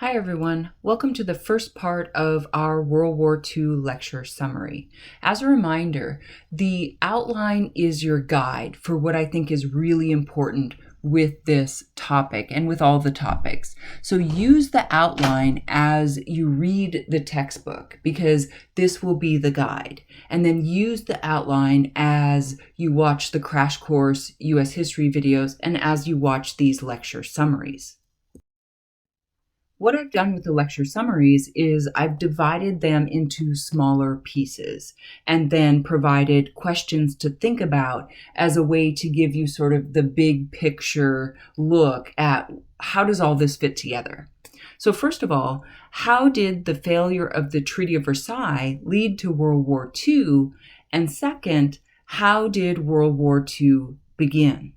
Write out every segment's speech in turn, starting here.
Hi everyone, welcome to the first part of our World War II lecture summary. As a reminder, the outline is your guide for what I think is really important with this topic and with all the topics. So use the outline as you read the textbook because this will be the guide. And then use the outline as you watch the crash course US history videos and as you watch these lecture summaries. What I've done with the lecture summaries is I've divided them into smaller pieces and then provided questions to think about as a way to give you sort of the big picture look at how does all this fit together. So first of all, how did the failure of the Treaty of Versailles lead to World War II? And second, how did World War II begin?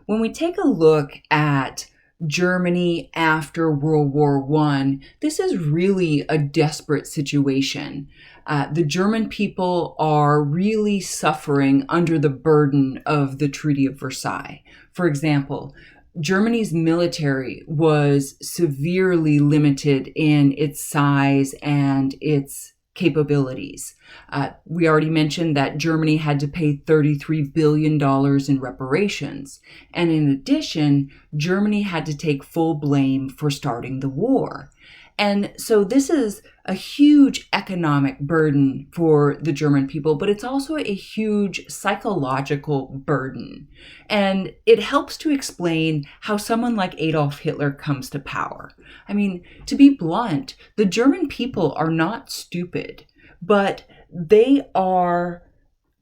When we take a look at Germany after World War I, this is really a desperate situation. The German people are really suffering under the burden of the Treaty of Versailles. For example, Germany's military was severely limited in its size and its capabilities. We already mentioned that Germany had to pay $33 billion in reparations. And in addition, Germany had to take full blame for starting the war. And so this is a huge economic burden for the German people, but it's also a huge psychological burden. And it helps to explain how someone like Adolf Hitler comes to power. I mean, to be blunt, the German people are not stupid, but they are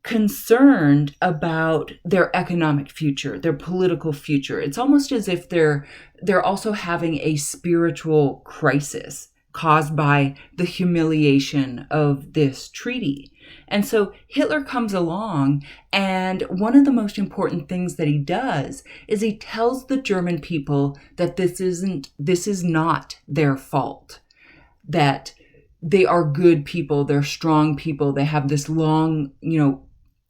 concerned about their economic future, their political future. It's almost as if they're also having a spiritual crisis caused by the humiliation of this treaty. And so Hitler comes along, and one of the most important things that he does is he tells the German people that this is not their fault, that they are good people, they're strong people, they have this long,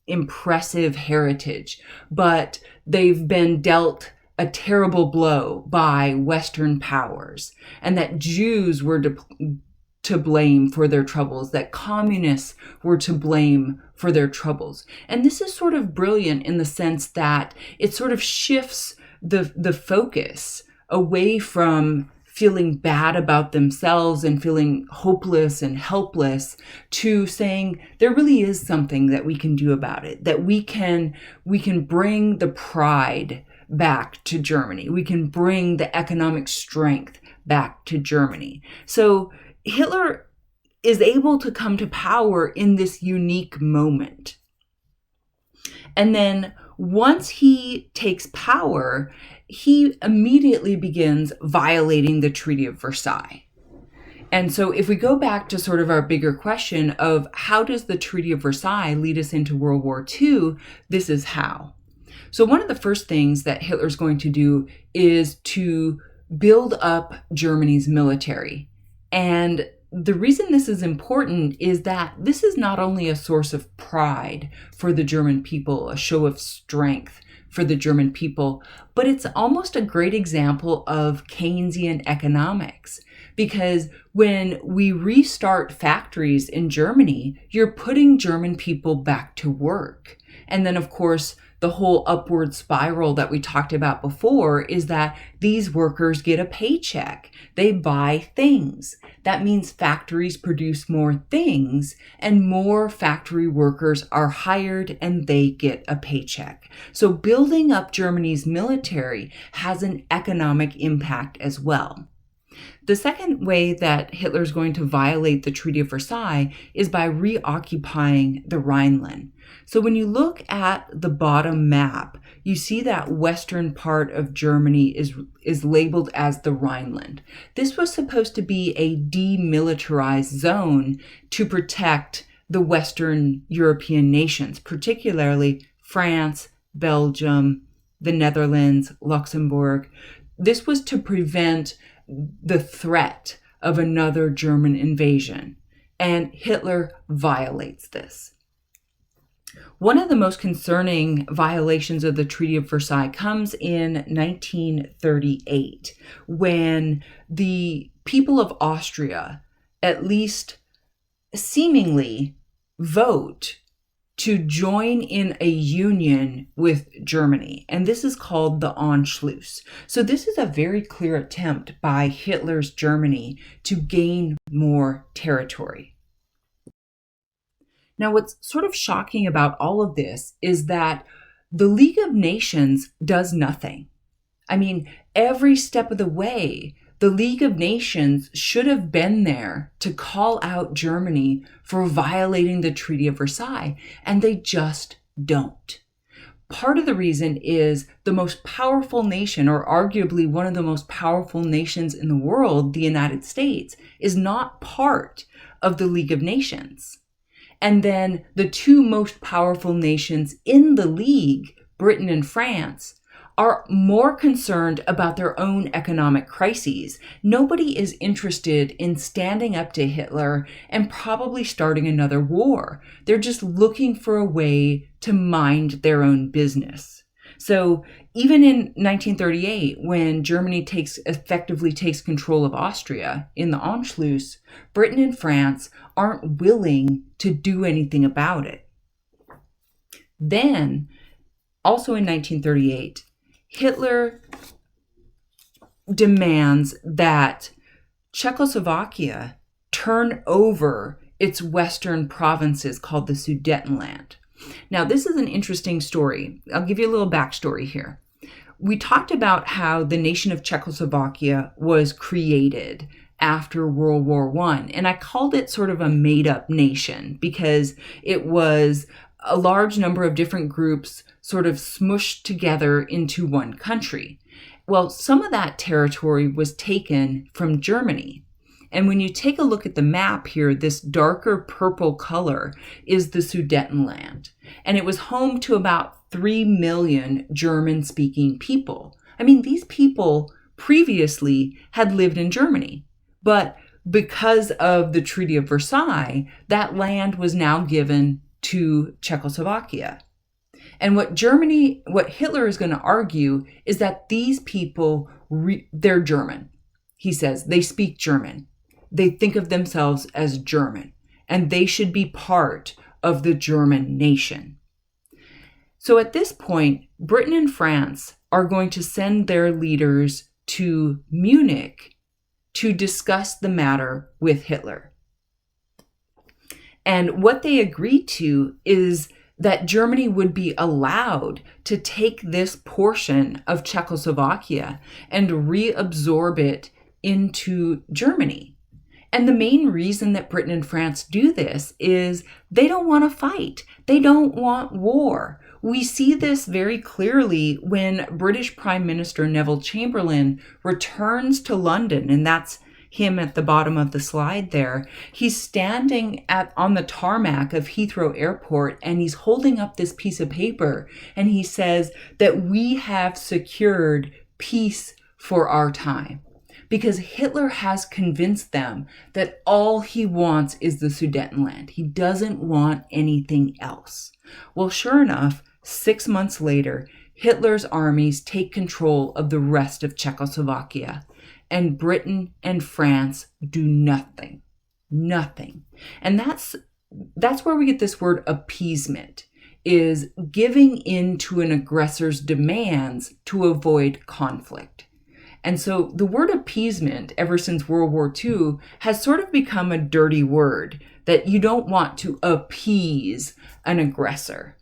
impressive heritage, but they've been dealt a terrible blow by Western powers, and that Jews were to blame for their troubles, that communists were to blame for their troubles. And this is sort of brilliant in the sense that it sort of shifts the focus away from feeling bad about themselves and feeling hopeless and helpless to saying there really is something that we can do about it, that we can bring the pride back to Germany. We can bring the economic strength back to Germany. So Hitler is able to come to power in this unique moment. And then once he takes power, he immediately begins violating the Treaty of Versailles. And so if we go back to sort of our bigger question of how does the Treaty of Versailles lead us into World War II, this is how. So one of the first things that Hitler's going to do is to build up Germany's military. And the reason this is important is that this is not only a source of pride for the German people, a show of strength for the German people, but it's almost a great example of Keynesian economics. Because when we restart factories in Germany, you're putting German people back to work. And then, of course, the whole upward spiral that we talked about before is that these workers get a paycheck. They buy things. That means factories produce more things and more factory workers are hired and they get a paycheck. So building up Germany's military has an economic impact as well. The second way that Hitler is going to violate the Treaty of Versailles is by reoccupying the Rhineland. So when you look at the bottom map, you see that western part of Germany is labeled as the Rhineland. This was supposed to be a demilitarized zone to protect the Western European nations, particularly France, Belgium, the Netherlands, Luxembourg. This was to prevent the threat of another German invasion, and Hitler violates this. One of the most concerning violations of the Treaty of Versailles comes in 1938, when the people of Austria, at least seemingly, vote to join in a union with Germany. And this is called the Anschluss. So this is a very clear attempt by Hitler's Germany to gain more territory. Now, what's sort of shocking about all of this is that the League of Nations does nothing. I mean, every step of the way, the League of Nations should have been there to call out Germany for violating the Treaty of Versailles, and they just don't. Part of the reason is the most powerful nation, or arguably one of the most powerful nations in the world, the United States, is not part of the League of Nations. And then the two most powerful nations in the League, Britain and France, are more concerned about their own economic crises. Nobody is interested in standing up to Hitler and probably starting another war. They're just looking for a way to mind their own business. So even in 1938, when Germany effectively takes control of Austria in the Anschluss, Britain and France aren't willing to do anything about it. Then, also in 1938, Hitler demands that Czechoslovakia turn over its western provinces called the Sudetenland. Now, this is an interesting story. I'll give you a little backstory here. We talked about how the nation of Czechoslovakia was created after World War I, and I called it sort of a made-up nation because it was a large number of different groups sort of smushed together into one country. Well, some of that territory was taken from Germany. And when you take a look at the map here, this darker purple color is the Sudetenland. And it was home to about 3 million German-speaking people. I mean, these people previously had lived in Germany. But because of the Treaty of Versailles, that land was now given to Czechoslovakia. And what Hitler is going to argue is that these people, they're German. He says they speak German. They think of themselves as German, and they should be part of the German nation. So at this point, Britain and France are going to send their leaders to Munich to discuss the matter with Hitler. And what they agreed to is that Germany would be allowed to take this portion of Czechoslovakia and reabsorb it into Germany. And the main reason that Britain and France do this is they don't want to fight. They don't want war. We see this very clearly when British Prime Minister Neville Chamberlain returns to London, and that's him at the bottom of the slide there. He's standing on the tarmac of Heathrow Airport, and he's holding up this piece of paper, and he says that we have secured peace for our time. Because Hitler has convinced them that all he wants is the Sudetenland. He doesn't want anything else. Well, sure enough, 6 months later, Hitler's armies take control of the rest of Czechoslovakia. And Britain and France do nothing. Nothing. And that's where we get this word appeasement, is giving in to an aggressor's demands to avoid conflict. And so the word appeasement, ever since World War II, has sort of become a dirty word, that you don't want to appease an aggressor.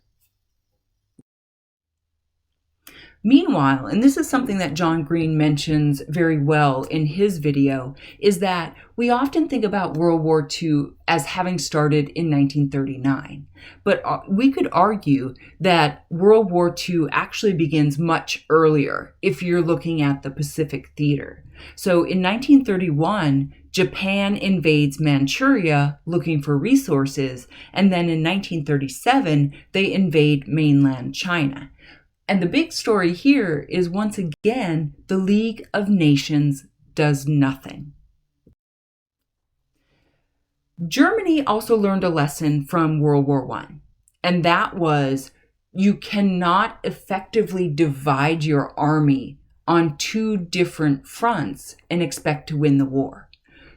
Meanwhile, and this is something that John Green mentions very well in his video, is that we often think about World War II as having started in 1939. But we could argue that World War II actually begins much earlier if you're looking at the Pacific Theater. So in 1931, Japan invades Manchuria looking for resources, and then in 1937, they invade mainland China. And the big story here is, once again, the League of Nations does nothing. Germany also learned a lesson from World War I. And that was, you cannot effectively divide your army on two different fronts and expect to win the war.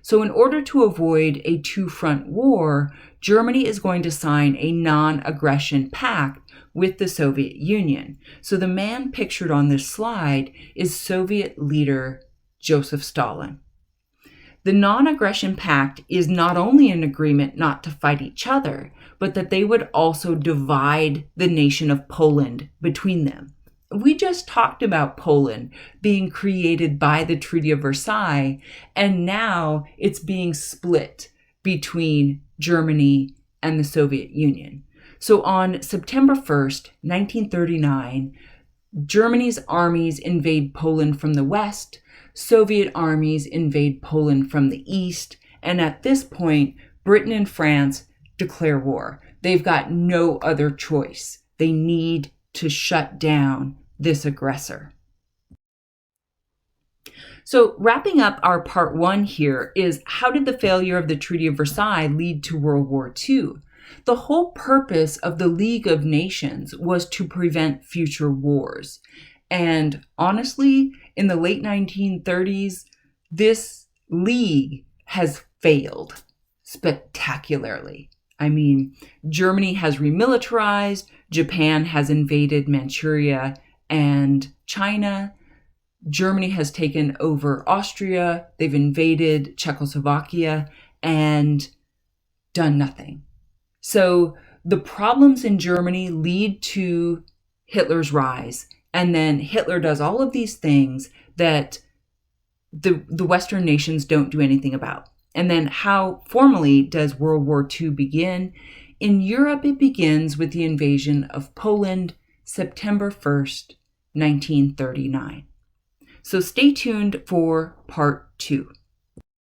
So in order to avoid a two-front war, Germany is going to sign a non-aggression pact with the Soviet Union. So the man pictured on this slide is Soviet leader Joseph Stalin. The non-aggression pact is not only an agreement not to fight each other, but that they would also divide the nation of Poland between them. We just talked about Poland being created by the Treaty of Versailles, and now it's being split between Germany and the Soviet Union. So on September 1st, 1939, Germany's armies invade Poland from the west, Soviet armies invade Poland from the east, and at this point, Britain and France declare war. They've got no other choice. They need to shut down this aggressor. So wrapping up our part one here is, how did the failure of the Treaty of Versailles lead to World War II? The whole purpose of the League of Nations was to prevent future wars. And honestly, in the late 1930s, this league has failed spectacularly. I mean, Germany has remilitarized, Japan has invaded Manchuria and China, Germany has taken over Austria, they've invaded Czechoslovakia and done nothing. So the problems in Germany lead to Hitler's rise. And then Hitler does all of these things that the Western nations don't do anything about. And then how formally does World War II begin? In Europe, it begins with the invasion of Poland, September 1st, 1939. So stay tuned for part two.